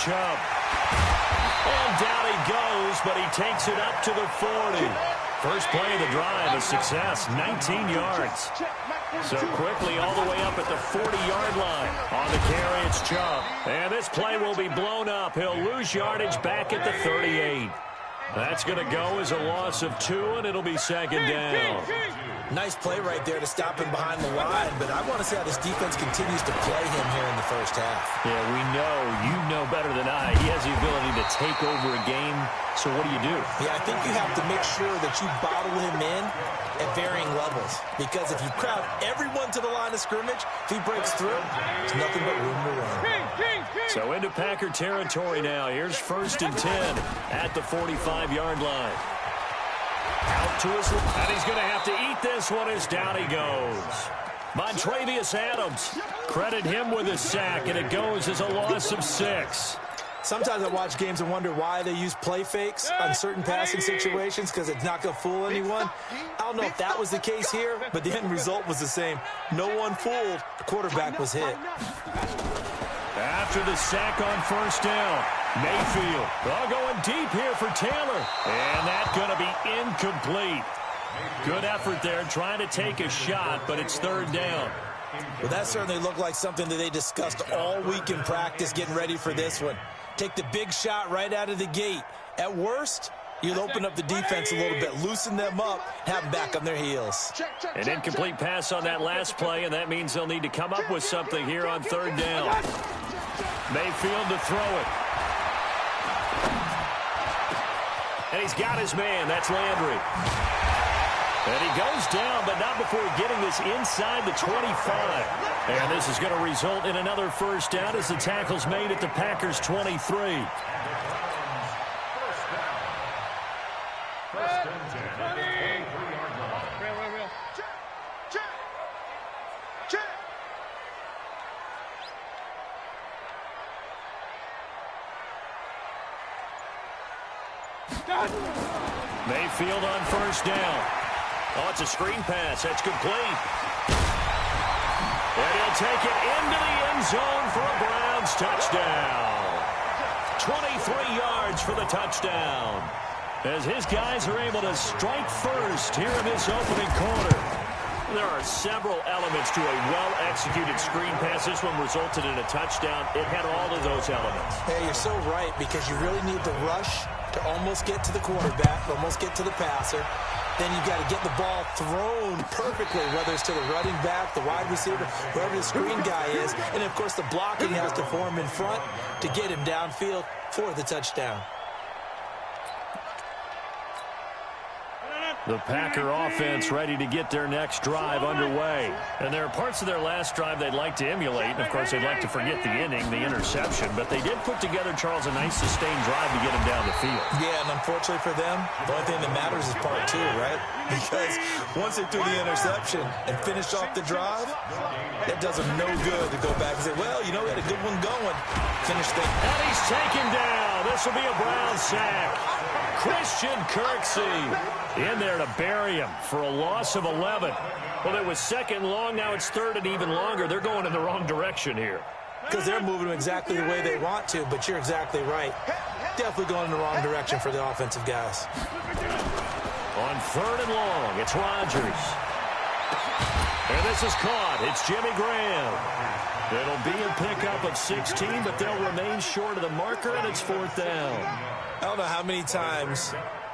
Chubb. And down he goes, but he takes it up to the 40. First play of the drive, a success, 19 yards. So quickly all the way up at the 40-yard line. On the carry, it's Chubb. And this play will be blown up. He'll lose yardage back at the 38. That's going to go as a loss of 2, and it'll be second down. Nice play right there to stop him behind the line, but I want to see how this defense continues to play him here in the first half. Yeah, we know, you know better than I, he has the ability to take over a game. So what do you do? Yeah, I think you have to make sure that you bottle him in at varying levels, because if you crowd everyone to the line of scrimmage, if he breaks through, there's nothing but room to run. So into Packer territory now. Here's 1st and 10 at the 45-yard line. Out to his left, and he's going to have to eat this one as down he goes. Montravius Adams, credit him with a sack, and it goes as a loss of 6. Sometimes I watch games and wonder why they use play fakes on certain passing situations, because it's not going to fool anyone. I don't know if that was the case here, but the end result was the same. No one fooled. The quarterback was hit. After the sack on 1st down, Mayfield. Going deep here for Taylor. And that's going to be incomplete. Good effort there trying to take a shot, but it's 3rd down. Well, that certainly looked like something that they discussed all week in practice getting ready for this one. Take the big shot right out of the gate. At worst, you'll open up the defense a little bit, loosen them up, have them back on their heels. An incomplete pass on that last play, and that means they'll need to come up with something here on 3rd down. Mayfield to throw it. And he's got his man. That's Landry. And he goes down, but not before getting this inside the 25. And this is going to result in another 1st down as the tackle's made at the Packers' 23. Mayfield on 1st down. Oh, it's a screen pass. That's complete. And he'll take it into the end zone for a Browns touchdown. 23 yards for the touchdown. As his guys are able to strike first here in this opening quarter. There are several elements to a well-executed screen pass. This one resulted in a touchdown. It had all of those elements. Hey, you're so right, because you really need the rush to almost get to the quarterback, almost get to the passer. Then you've got to get the ball thrown perfectly, whether it's to the running back, the wide receiver, whoever the screen guy is. And, of course, the blocking has to form in front to get him downfield for the touchdown. The Packer offense ready to get their next drive underway. And there are parts of their last drive they'd like to emulate. And, of course, they'd like to forget the inning, the interception. But they did put together, Charles, a nice sustained drive to get him down the field. Yeah, and unfortunately for them, the only thing that matters is part 2, right? Because once they threw the interception and finished off the drive, that does them no good to go back and say, well, you know, we had a good one going. Finish things. And he's taken down. This will be a Brown sack. Christian Kirksey in there to bury him for a loss of 11. Well, it was 2nd long. Now it's 3rd and even longer. They're going in the wrong direction here. Because they're moving them exactly the way they want to, but you're exactly right. Definitely going in the wrong direction for the offensive guys. On 3rd and long, it's Rodgers. And this is caught. It's Jimmy Graham. It'll be a pickup of 16, but they'll remain short of the marker, and it's 4th down. I don't know how many times,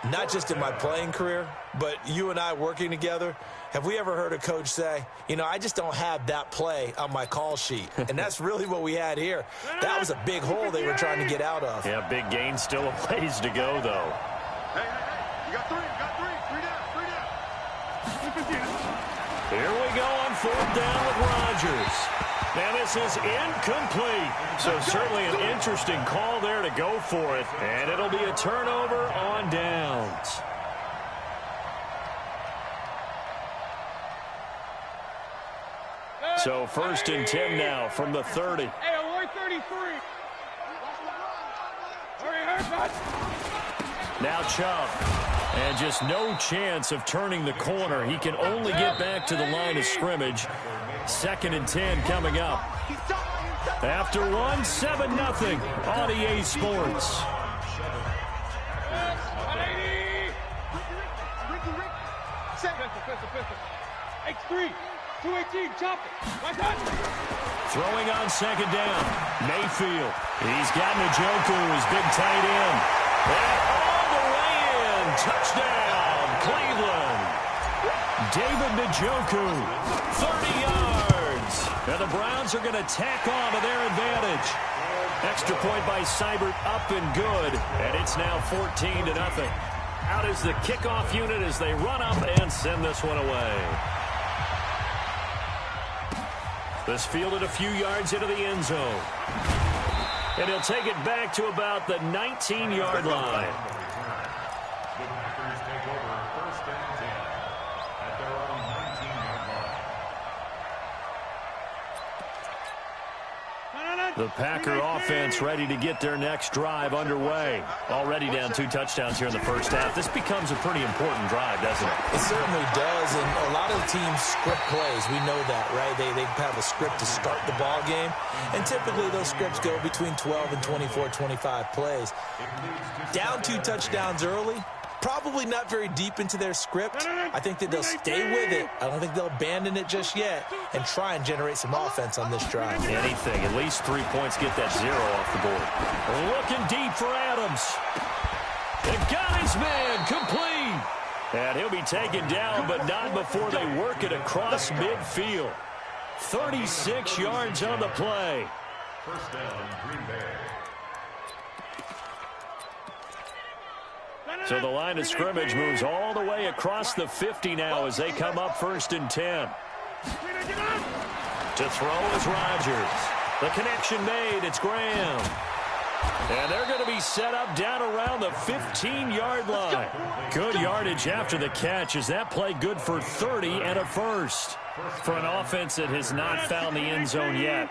not just in my playing career, but you and I working together, have we ever heard a coach say, you know, I just don't have that play on my call sheet. And that's really what we had here. That was a big hole they were trying to get out of. Yeah, big gain, still a ways to go, though. Hey, you got 3 down. Here we go on 4th down with Rodgers. Now this is incomplete. So certainly an interesting call there to go for it. And it'll be a turnover on downs. So 1st and 10 now from the 30. Hey, avoid 33. Now Chubb. And just no chance of turning the corner. He can only get back to the line of scrimmage. 2nd and 10 coming up. After one, 7-0 on EA Sports. X3, 218, chop it. Throwing on second down. Mayfield. He's got Njoku, his big tight end. And all the way in. Touchdown, Cleveland. David Njoku, 30 yards. And the Browns are going to tack on to their advantage. Extra point by Seibert, up and good. And it's now 14-0. Out is the kickoff unit as they run up and send this one away. This fielded a few yards into the end zone. And he'll take it back to about the 19-yard line. The Packers take over first and 10 at their own 19-yard line. The Packer offense ready to get their next drive underway. Already down 2 touchdowns here in the first half. This becomes a pretty important drive, doesn't it? It certainly does, and a lot of the teams script plays. We know that, right? They have a script to start the ball game, and typically those scripts go between 12 and 24, 25 plays. Down 2 touchdowns early, probably not very deep into their script. I think that they'll stay with it. I don't think they'll abandon it just yet and try and generate some offense on this drive. Anything. At least 3 points, get that 0 off the board. Looking deep for Adams. It got his man complete. And he'll be taken down, but not before they work it across midfield. 36 yards on the play. First down, Green Bay. So the line of scrimmage moves all the way across the 50 now as they come up 1st and 10. To throw is Rodgers. The connection made. It's Graham. And they're going to be set up down around the 15-yard line. Good yardage after the catch. Is that play good for 30 and a first? For an offense that has not found the end zone yet,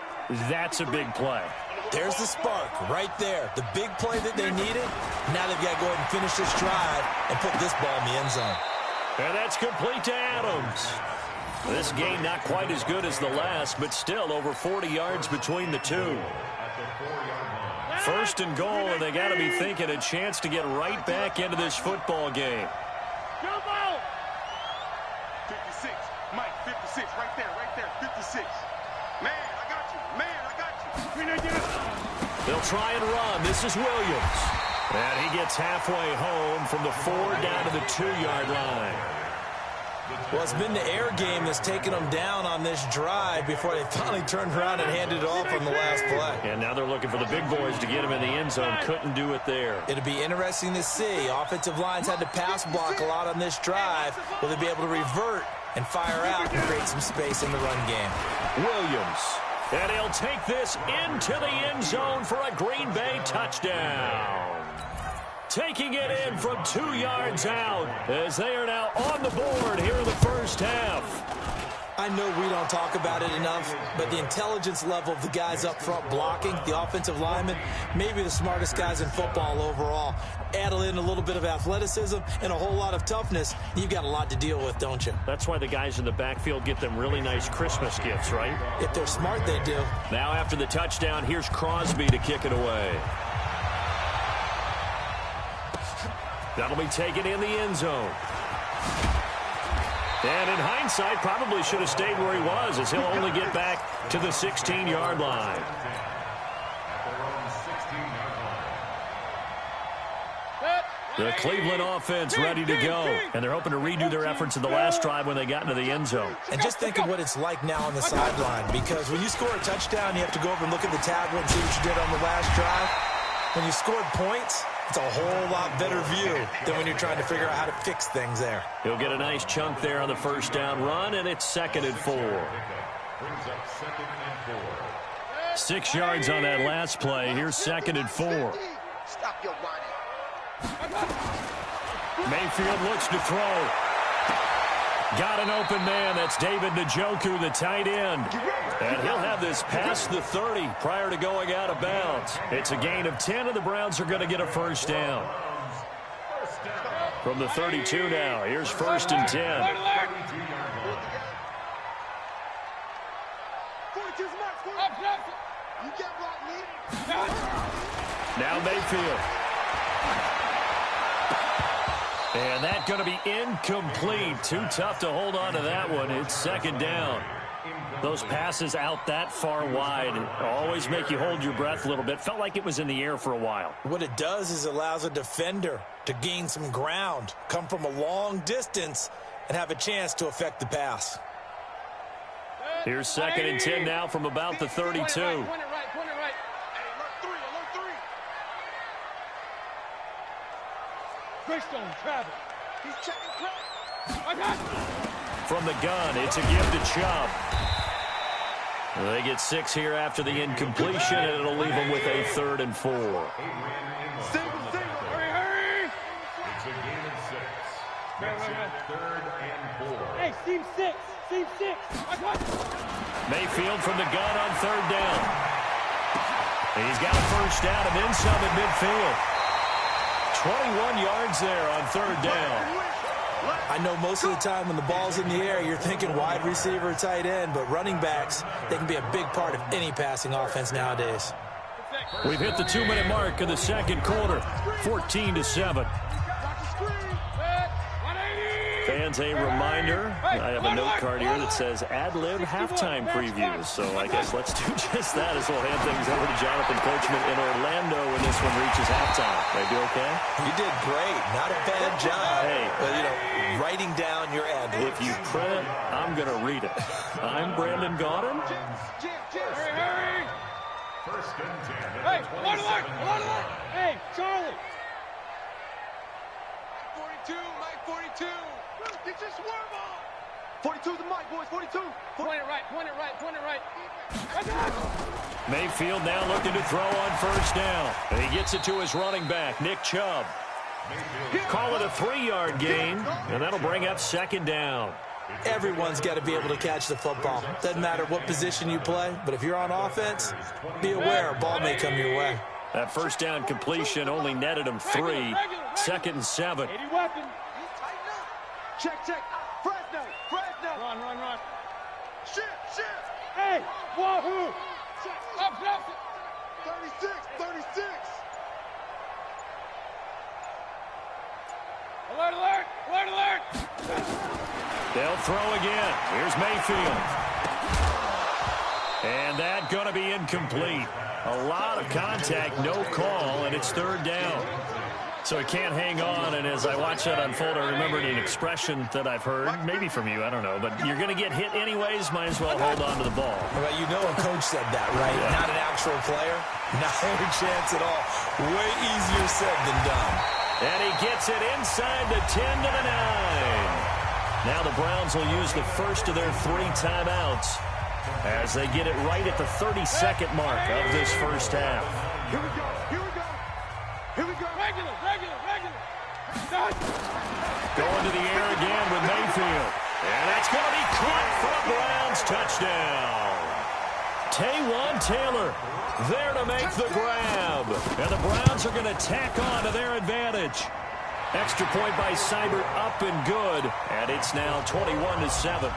that's a big play. There's the spark right there. The big play that they needed. Now they've got to go ahead and finish this drive and put this ball in the end zone. And that's complete to Adams. This game not quite as good as the last, but still over 40 yards between the two. First and goal, and they got to be thinking a chance to get right back into this football game. Jump out! 56, Mike, 56, right there, 56. Man, I got you, They'll try and run. This is Williams. And he gets halfway home from the 4 down to the 2-yard line. Well, it's been the air game that's taken them down on this drive before they finally turned around and handed it off on the last play. And now they're looking for the big boys to get him in the end zone. Couldn't do it there. It'll be interesting to see. Offensive lines had to pass block a lot on this drive. Will they be able to revert and fire out and create some space in the run game? Williams. And he'll take this into the end zone for a Green Bay touchdown. Taking it in from 2 yards out as they are now on the board here in the first half. I know we don't talk about it enough, but the intelligence level of the guys up front blocking, the offensive linemen, maybe the smartest guys in football overall. Add in a little bit of athleticism and a whole lot of toughness, you've got a lot to deal with, don't you? That's why the guys in the backfield get them really nice Christmas gifts, right? If they're smart, they do. Now after the touchdown, here's Crosby to kick it away. That'll be taken in the end zone. And in hindsight, probably should have stayed where he was, as he'll only get back to the 16-yard line. The Cleveland offense ready to go. And they're hoping to redo their efforts in the last drive when they got into the end zone. And just think of what it's like now on the sideline, because when you score a touchdown, you have to go over and look at the tablet and see what you did on the last drive. When you scored points, it's a whole lot better view than when you're trying to figure out how to fix things there. He'll get a nice chunk there on the first down run, and it's 2nd and 4. 6 yards on that last play. Here's 2nd and 4. Stop your whining. Mayfield looks to throw. Got an open man. That's David Njoku, the tight end. And he'll have this past the 30 prior to going out of bounds. It's a gain of 10, and the Browns are going to get a first down. From the 32 now, here's 1st and 10. Now Mayfield. And that's going to be incomplete. Too tough to hold on to that one. It's second down. Those passes out that far wide always make you hold your breath a little bit. Felt like it was in the air for a while. What it does is it allows a defender to gain some ground, come from a long distance, and have a chance to affect the pass. Here's second and 10 now from about the 32. Point it right. Greystone, travel. He's checking crowd. From the gun, it's a give to Chubb. They get 6 here after the incompletion, and it'll leave them with a 3rd and 4. Hurry. It's a game of 6. Makes it 3rd and 4. Hey, seam 6. Mayfield from the gun on 3rd down. He's got a first down and then some at midfield. 21 yards there on 3rd down. I know most of the time when the ball's in the air, you're thinking wide receiver, tight end, but running backs, they can be a big part of any passing offense nowadays. We've hit the 2-minute mark of the second quarter, 14-7. Fans, a reminder, I have a note card here that says ad-lib halftime previews, so I guess let's do just that as we'll hand things over to Jonathan Coachman in Orlando when this one reaches halftime. Did I do okay? You did great. Not a bad job. Hey. But, writing down your ad-libs. If you print it, I'm going to read it. I'm Brandon Gaudin. Hurry. First and 10. Hey, alert. Hey, Charlie. 42, Mike 42. Get your swerve on. 42's the mic, boys. 42. Point it right. Mayfield now looking to throw on 1st down. And he gets it to his running back, Nick Chubb. Call it a 3-yard gain, and that'll bring up 2nd down. Everyone's got to be able to catch the football. Doesn't matter what position you play, but if you're on offense, be aware a ball may come your way. That 1st down completion only netted him 3. 2nd and 7. 80 weapon. Check. Fresno. Run. Shit. Hey, wahoo. Up. 36. Alert. They'll throw again. Here's Mayfield. And that's going to be incomplete. A lot of contact, no call, and it's 3rd down. So he can't hang on, and as I watch that unfold, I remembered an expression that I've heard, maybe from you, I don't know, but you're going to get hit anyways, might as well hold on to the ball. Well, a coach said that, right? Yeah. Not an actual player. Not a chance at all. Way easier said than done. And he gets it inside the 10 to the 9. Now the Browns will use the first of their 3 timeouts as they get it right at the 32nd mark of this first half. Here we go. Regular. Going to the air again with Mayfield. And that's going to be caught for a Browns touchdown. Taywan Taylor there to make the grab. And the Browns are going to tack on to their advantage. Extra point by Seibert up and good. And it's now 21-7.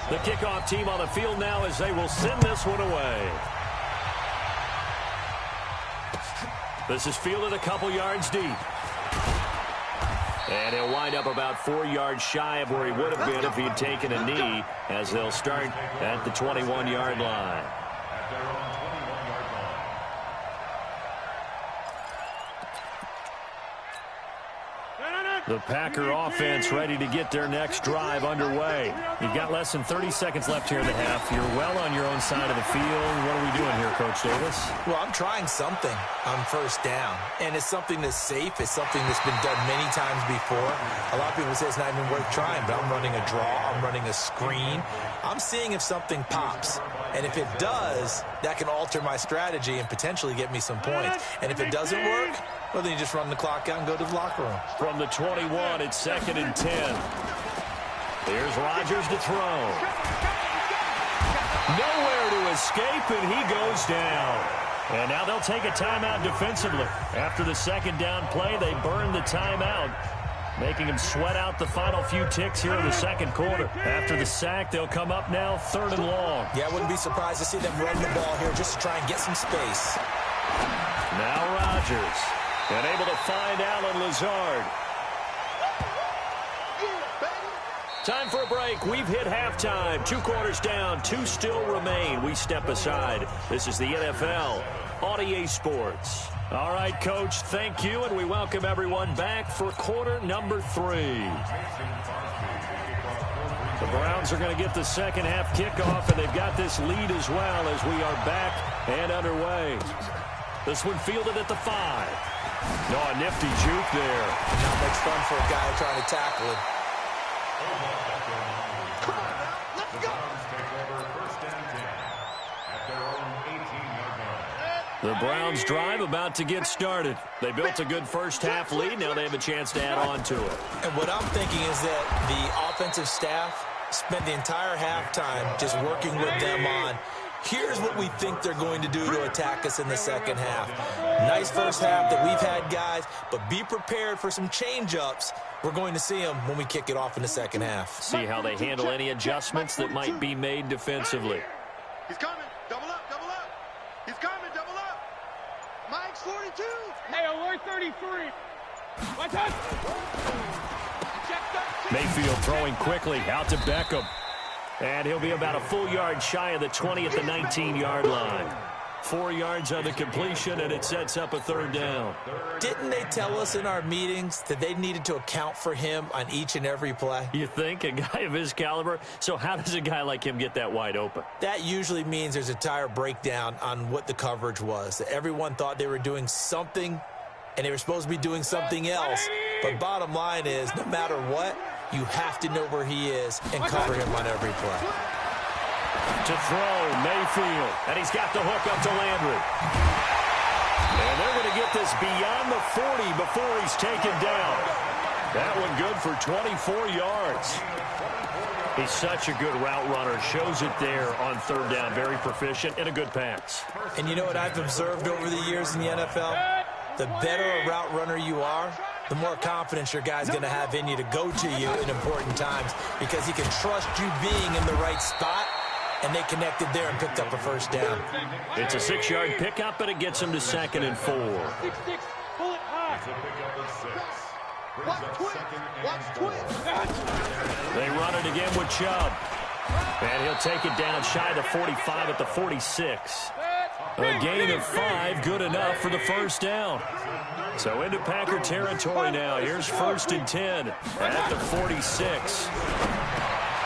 The kickoff team on the field now as they will send this one away. This is fielded a couple yards deep. And he'll wind up about 4 yards shy of where he would have been if he had taken a knee, as they'll start at the 21-yard line. At their own 21-yard line. The Packer offense ready to get their next drive underway. You've got less than 30 seconds left here in the half. You're well on your own side of the field. What are we doing here, Coach Davis? Well, I'm trying something on 1st down, and it's something that's safe. It's something that's been done many times before. A lot of people say it's not even worth trying, but I'm running a draw. I'm running a screen. I'm seeing if something pops, and if it does, that can alter my strategy and potentially get me some points. And if it doesn't work, well, then you just run the clock out and go to the locker room. From the 21, it's 2nd and 10. Here's Rodgers to throw. Nowhere to escape, and he goes down. And now they'll take a timeout defensively. After the 2nd down play, they burn the timeout. making him sweat out the final few ticks here in the second quarter. After the sack, they'll come up now 3rd and long. Yeah, I wouldn't be surprised to see them run the ball here just to try and get some space. Now Rodgers, and able to find Allen Lazard. Time for a break. We've hit halftime. 2 quarters down. 2 still remain. We step aside. This is the NFL on EA Sports. All right, Coach, thank you, and we welcome everyone back for quarter number 3. The Browns are going to get the second half kickoff, and they've got this lead as well as we are back and underway. This one fielded at the 5. No, a nifty juke there. Not much fun for a guy trying to tackle him. Come on now, let's go. The Browns drive about to get started. They built a good first half lead. Now they have a chance to add on to it. And what I'm thinking is that the offensive staff spent the entire halftime just working with them on, here's what we think they're going to do to attack us in the second half. Nice first half that we've had, guys, but be prepared for some change-ups. We're going to see them when we kick it off in the second half. See how they handle any adjustments that might be made defensively. He's coming. Double up, double up. He's coming, double up. Mike's 42. Hey, alert 33. Watch out. Mayfield throwing quickly out to Beckham. And he'll be about a full yard shy of the 20 at the 19-yard line. 4 yards on the completion, and it sets up a 3rd down. Didn't they tell us in our meetings that they needed to account for him on each and every play? You think? A guy of his caliber? So how does a guy like him get that wide open? That usually means there's a tire breakdown on what the coverage was. Everyone thought they were doing something, and they were supposed to be doing something else. But bottom line is, no matter what, you have to know where he is and cover him on every play. To throw, Mayfield, and he's got the hook up to Landry. And they're going to get this beyond the 40 before he's taken down. That one good for 24 yards. He's such a good route runner. Shows it there on 3rd down. Very proficient and a good pass. And you know what I've observed over the years in the NFL? The better a route runner you are, the more confidence your guy's going to have in you to go to you in important times because he can trust you being in the right spot. And they connected there and picked up a 1st down. It's a 6-yard pickup, but it gets them to 2nd and 4. 6-6. Pull it high. Watch twitch. They run it again with Chubb. And he'll take it down shy of the 45 at the 46. A gain of 5, good enough for the 1st down. So into Packer territory now. Here's 1st and 10 at the 46.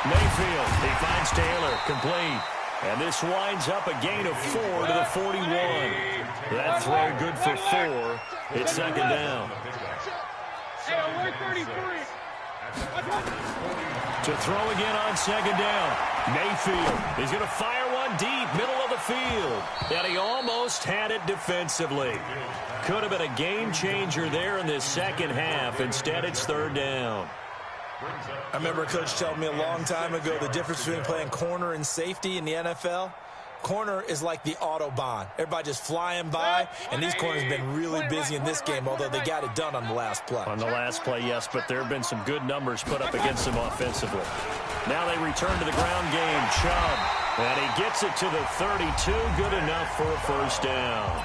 Mayfield, he finds Taylor, complete. And this winds up a gain of 4 to the 41. That throw good for 4. It's 2nd down. Hey, alert 33. To throw again on 2nd down. Mayfield, he's going to fire one deep, middle of the field. And he almost had it defensively. Could have been a game changer there in this second half. Instead, it's 3rd down. I remember a coach telling me a long time ago the difference between playing corner and safety in the NFL. Corner is like the Autobahn. Everybody just flying by, and these corners have been really busy in this game, although they got it done on the last play. On the last play, yes, but there have been some good numbers put up against them offensively. Now they return to the ground game. Chubb, and he gets it to the 32. Good enough for a 1st down.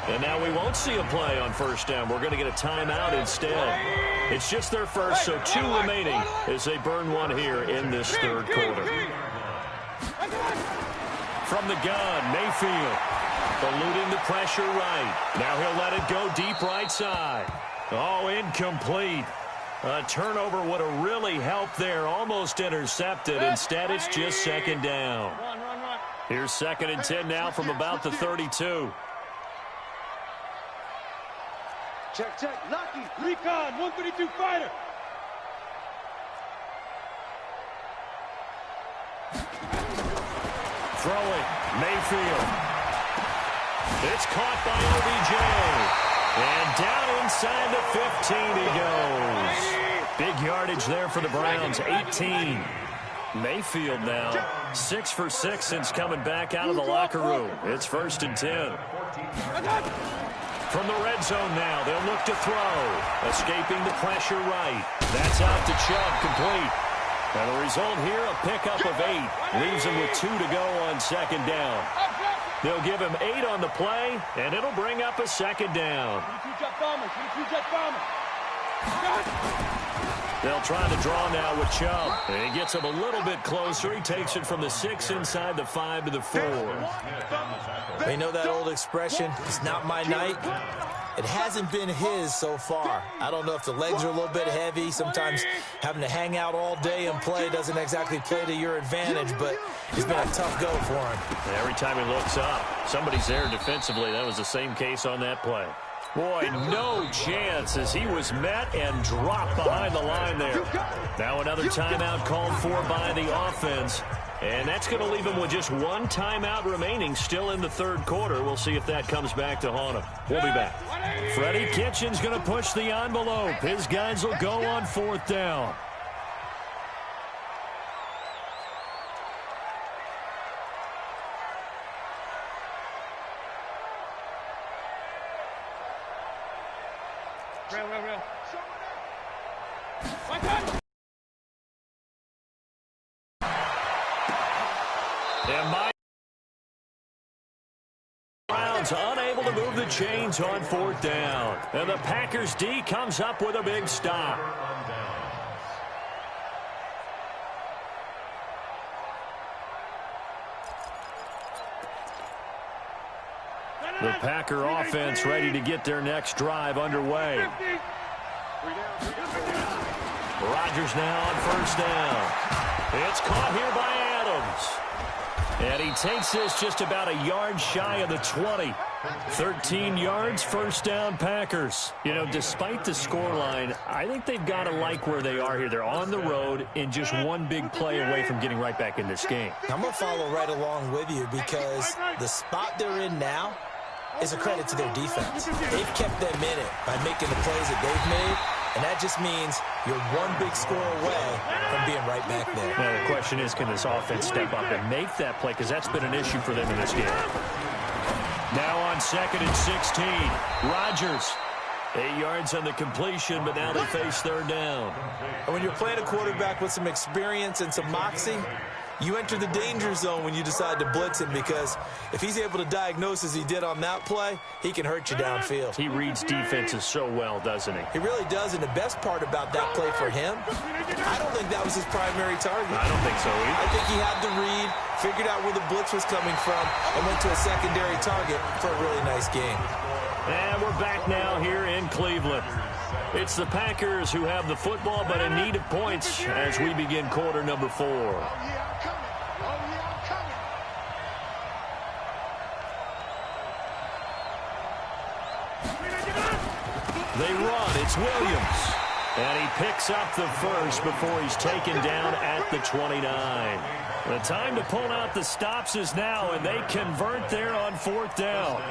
And now we won't see a play on 1st down. We're going to get a timeout instead. It's just their first, so 2 remaining as they burn one here in this 3rd quarter. From the gun, Mayfield, eluding the pressure right. Now he'll let it go deep right side. Oh, incomplete. A turnover would have really helped there. Almost intercepted. Instead, it's just 2nd down. Here's 2nd and 10 now from about the 32. Check. Lucky. Recon. 132 fighter. Throwing. Mayfield. It's caught by OBJ. And down inside the 15 he goes. Big yardage there for the Browns. 18. Mayfield now 6 for 6 since coming back out of the locker room. It's 1st and 10. From the red zone now, they'll look to throw. Escaping the pressure right. That's out to Chubb, complete. And the result here, a pickup of 8. Leaves him with 2 to go on second down. They'll give him 8 on the play, and it'll bring up a second down. They'll try to draw now with Chubb. And he gets him a little bit closer. He takes it from the 6 inside the 5 to the 4. They know that old expression, it's not my night. It hasn't been his so far. I don't know if the legs are a little bit heavy. Sometimes having to hang out all day and play doesn't exactly play to your advantage, but it's been a tough go for him. Every time he looks up, somebody's there defensively. That was the same case on that play. Boy, no chance as he was met and dropped behind the line there. Now another timeout called for by the offense. And that's going to leave him with just 1 timeout remaining still in the third quarter. We'll see if that comes back to haunt him. We'll be back. Freddie Kitchens going to push the envelope. His guys will go on 4th down. Real. And Mike Brown's unable to move the chains on 4th down. And the Packers D comes up with a big stop. The Packer offense ready to get their next drive underway. Rodgers now on 1st down. It's caught here by Adams. And he takes this just about a yard shy of the 20. 13 yards, 1st down Packers. You know, despite the scoreline, I think they've got to like where they are here. They're on the road and just 1 big play away from getting right back in this game. I'm going to follow right along with you because the spot they're in now is a credit to their defense. They've kept them in it by making the plays that they've made, and that just means you're 1 big score away from being right back there. Now, the question is, can this offense step up and make that play? Because that's been an issue for them in this game. Now on 2nd and 16, Rodgers. 8 yards on the completion, but now they face 3rd down. And when you're playing a quarterback with some experience and some moxie, you enter the danger zone when you decide to blitz him, because if he's able to diagnose as he did on that play, he can hurt you downfield. He reads defenses so well, doesn't he? He really does, and the best part about that play for him, I don't think that was his primary target. I don't think so either. I think he had the read, figured out where the blitz was coming from, and went to a secondary target for a really nice game. And we're back now here in Cleveland. It's the Packers who have the football, but in need of points as we begin quarter number 4. They run. It's Williams. And he picks up the first before he's taken down at the 29. The time to pull out the stops is now, and they convert there on 4th down.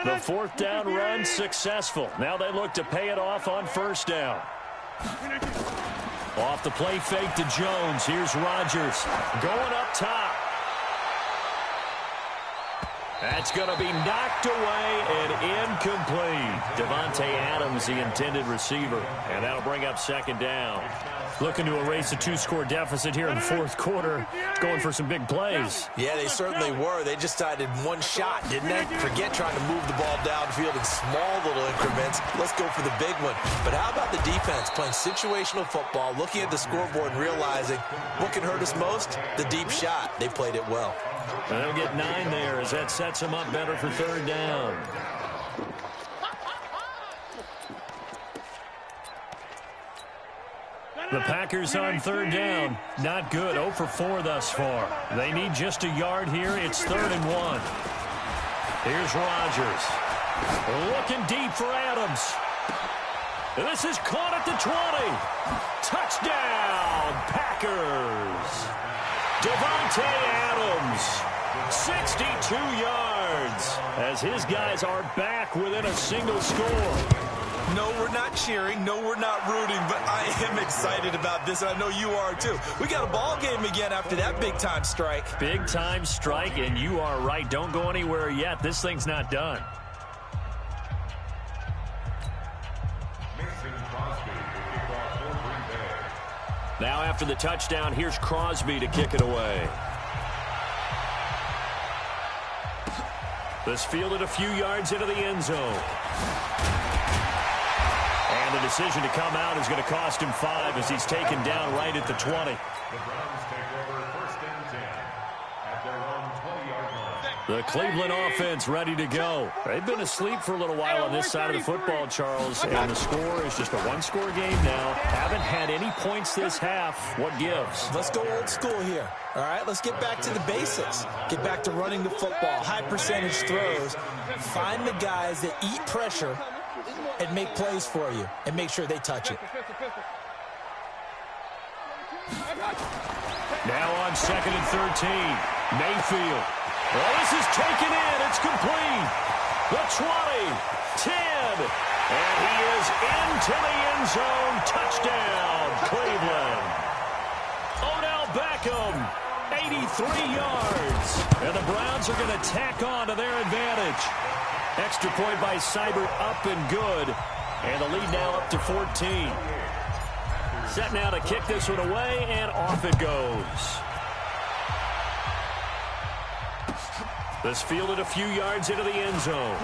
The 4th down run successful. Now they look to pay it off on 1st down. Off the play fake to Jones. Here's Rodgers going up top. That's going to be knocked away and incomplete. Davante Adams, the intended receiver. And that'll bring up 2nd down. Looking to erase a 2-score deficit here in the 4th quarter. Going for some big plays. Yeah, they certainly were. They just decided 1 shot, didn't they? Forget trying to move the ball downfield in small little increments. Let's go for the big one. But how about the defense playing situational football, looking at the scoreboard and realizing what can hurt us most? The deep shot. They played it well. And they'll get 9 there as that sets them up better for 3rd down. The Packers on 3rd down. Not good. 0 for 4 thus far. They need just a yard here. It's 3rd and 1. Here's Rodgers. Looking deep for Adams. This is caught at the 20. Touchdown, Packers. Davante Adams, 62 yards, as his guys are back within a single score. No, we're not cheering. No, we're not rooting, but I am excited about this, and I know you are too. We got a ball game again after that big-time strike. Big-time strike, and you are right. Don't go anywhere yet. This thing's not done. Now after the touchdown, here's Crosby to kick it away. This fielded a few yards into the end zone. And the decision to come out is going to cost him 5 as he's taken down right at the 20. The Browns take over 1st and 10 at their own 20-yard line. The Cleveland offense ready to go. They've been asleep for a little while on this side of the football, Charles, and the score is just a one-score game now. Haven't had any points this half. What gives? Let's go old school here. All right, let's get back to the basics. Get back to running the football, high percentage throws. Find the guys that eat pressure and make plays for you and make sure they touch it. Now on 2nd and 13, Mayfield. Well, this is taken in. It's complete. The 20, 10, and he is into the end zone. Touchdown, Cleveland. Odell Beckham, 83 yards. And the Browns are going to tack on to their advantage. Extra point by Seibert, up and good. And the lead now up to 14. Set now to kick this one away, and off it goes. This fielded a few yards into the end zone.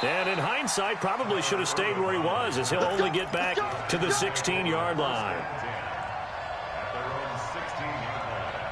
And in hindsight, probably should have stayed where he was, as he'll only get back to the 16-yard line. At their own 16-yard line.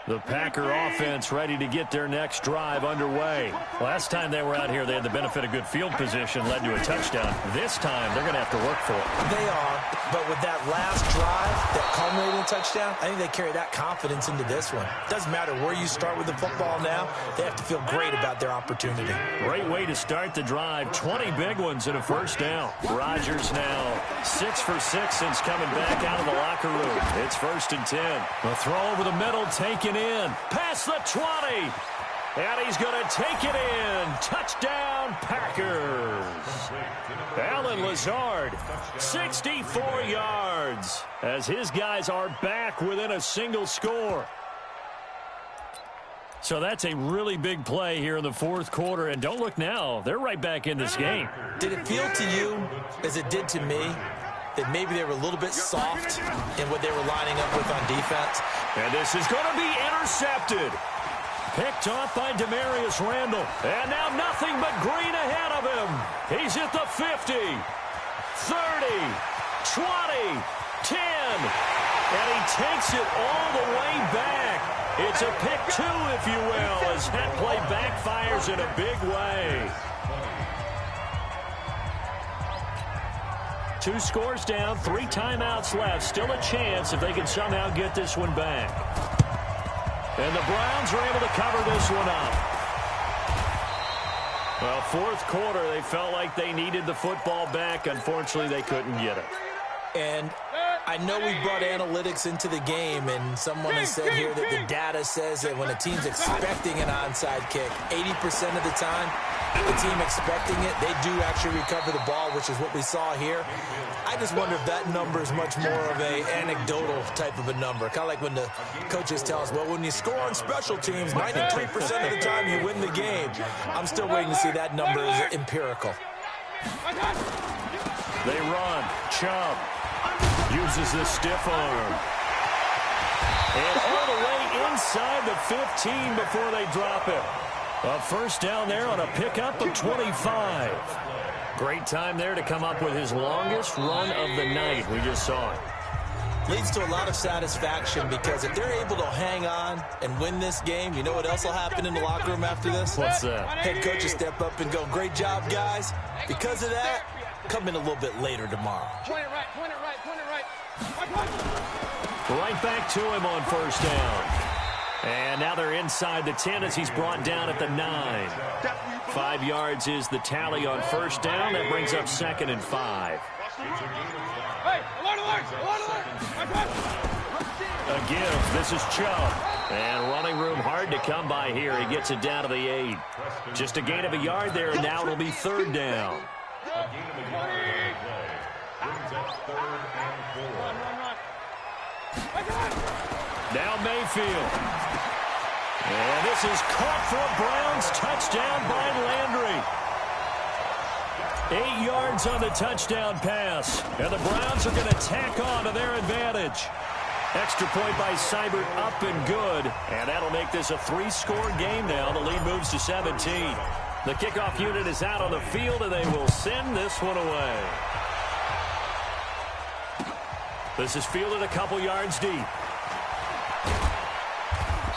The Packer offense ready to get their next drive underway. Last time they were out here, they had the benefit of good field position, led to a touchdown. This time, they're going to have to work for it. They are, but with that last drive, that culminating touchdown, I think they carry that confidence into this one. Doesn't matter where you start with the football now, they have to feel great about their opportunity. Great way to start the drive. 20 big ones and a first down. Rodgers now 6 for 6 since coming back out of the locker room. It's 1st and 10. The throw over the middle, taken in. Past the 20. And he's going to take it in. Touchdown, Packers. Alan Lazard, 64 yards, as his guys are back within a single score. So that's a really big play here in the 4th quarter. And don't look now, they're right back in this game. Did it feel to you, as it did to me, that maybe they were a little bit soft in what they were lining up with on defense? And this is going to be intercepted. Picked off by Demarius Randall. And now nothing but green ahead of him. He's at the 50, 30, 20, 10. And he takes it all the way back. It's a pick 2, if you will, as that play backfires in a big way. 2 scores down, 3 timeouts left. Still a chance if they can somehow get this one back. And the Browns are able to cover this one up. Well, 4th quarter, they felt like they needed the football back. Unfortunately, they couldn't get it. And I know we brought analytics into the game, and someone has said here that the data says that when a team's expecting an onside kick, 80% of the time, the team expecting it, they do actually recover the ball, which is what we saw here. I just wonder if that number is much more of a anecdotal type of a number. Kind of like when the coaches tell us, well, when you score on special teams, 93% of the time you win the game. I'm still waiting to see that number is empirical. They run. Chubb uses the stiff arm. And all the way inside the 15 before they drop it. A first down there on a pickup of 25. Great time there to come up with his longest run of the night. We just saw it. Leads to a lot of satisfaction, because if they're able to hang on and win this game, you know what else will happen in the locker room after this? What's that? Head coach will step up and go, great job, guys. Because of that, come in a little bit later tomorrow. Point it right, point it right, point it right. Right back to him on first down. And now they're inside the 10 as he's brought down at the 9. 5 yards is the tally on first down. That brings up 2nd and 5. Hey, alert! A give. This is Chubb. And running room hard to come by here. He gets it down to the 8. Just a gain of a yard there, and now it'll be 3rd down. Now Mayfield. And this is caught for a Browns touchdown by Landry. 8 yards on the touchdown pass. And the Browns are going to tack on to their advantage. Extra point by Seibert, up and good. And that'll make this a 3-score game now. The lead moves to 17. The kickoff unit is out on the field, and they will send this one away. This is fielded a couple yards deep.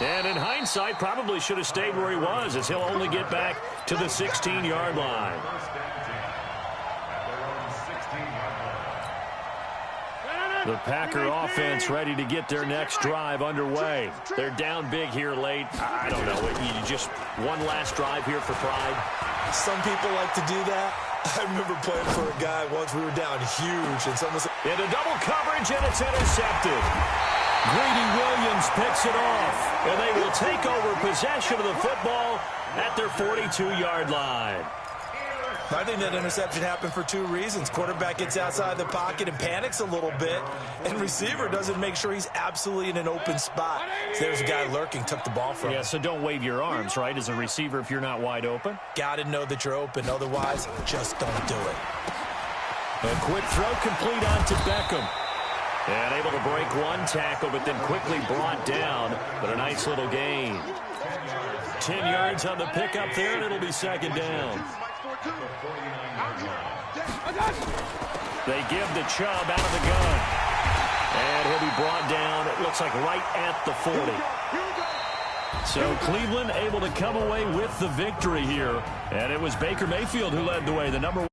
And in hindsight, probably should have stayed where he was, as he'll only get back to the 16-yard line. The Packer offense ready to get their next drive underway. They're down big here late. I don't know. You just one last drive here for pride. Some people like to do that. I remember playing for a guy once. We were down huge, and someone said, into double coverage, and it's intercepted. Greedy Williams picks it off, and they will take over possession of the football at their 42-yard line. I think that interception happened for 2 reasons. Quarterback gets outside the pocket and panics a little bit, and receiver doesn't make sure he's absolutely in an open spot. So there's a guy lurking, took the ball from him. Yeah, so don't wave your arms, right, as a receiver if you're not wide open. Got to know that you're open. Otherwise, just don't do it. A quick throw complete on to Beckham. And able to break one tackle, but then quickly brought down. But a nice little gain. 10 yards on the pickup there, and it'll be 2nd down. They give the Chubb out of the gun. And he'll be brought down, it looks like right at the 40. So Cleveland able to come away with the victory here. And it was Baker Mayfield who led the way, the number 1.